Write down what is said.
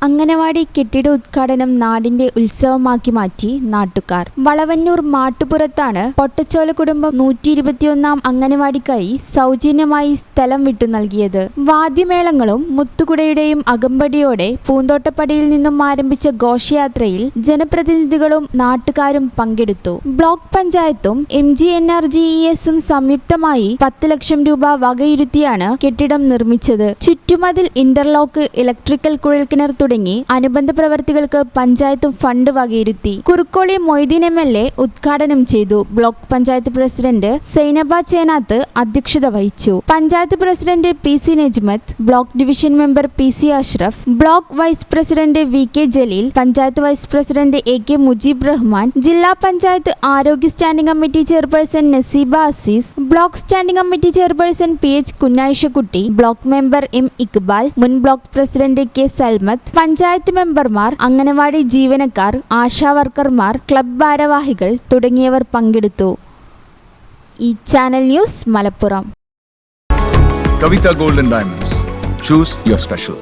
അംഗനവാടി കെട്ടിട ഉദ്ഘാടനം നാടിന്റെ ഉത്സവമാക്കി മാറ്റി നാട്ടുകാർ. വളവന്നൂർ മാട്ടുപുറത്താണ് പൊട്ടച്ചോല കുടുംബം 121 അംഗനവാടിക്കായി സൗജന്യമായി സ്ഥലം വിട്ടു നൽകിയത്. വാദ്യമേളങ്ങളും മുത്തുകുടയുടെയും അകമ്പടിയോടെ പൂന്തോട്ടപ്പടിയിൽ നിന്നും ആരംഭിച്ച ഘോഷയാത്രയിൽ ജനപ്രതിനിധികളും നാട്ടുകാരും പങ്കെടുത്തു. ബ്ലോക്ക് പഞ്ചായത്തും MGNRGES-ഉം സംയുക്തമായി 10 ലക്ഷം രൂപ വകയിരുത്തിയാണ് കെട്ടിടം നിർമ്മിച്ചത്. ചുറ്റുമതിൽ, ഇന്റർലോക്ക്, ഇലക്ട്രിക്കൽ കുഴൽക്കിണർ തുടങ്ങി അനുബന്ധ പ്രവർത്തികൾക്ക് പഞ്ചായത്ത് ഫണ്ട് വകയിരുത്തി. കുറുക്കോളി മൊയ്തീൻ MLA ഉദ്ഘാടനം ചെയ്തു. ബ്ലോക്ക് പഞ്ചായത്ത് പ്രസിഡന്റ് സൈനബ ചേനാത്ത് അധ്യക്ഷത വഹിച്ചു. Panchayat president PC Najmath, block division member PC Ashraf, block vice president VK Jaleel, panchayat vice president AK Mujeeb Rahman, ജില്ലാ പഞ്ചായത്ത് ആരോഗ്യ standing committee chairperson Naseeba Azeez, block standing committee chairperson PH Kunhayishakutty, block member M Iqbal, മുൻ block president K Salmath, panchayat മെമ്പർമാർ, അംഗനവാടി ജീവനക്കാർ, ആശാ വർക്കർമാർ, ക്ലബ് ഭാരവാഹികൾ തുടങ്ങിയവർ പങ്കെടുത്തു. ഈ channel news Malappuram. Kavita Gold and Diamonds. Choose your special.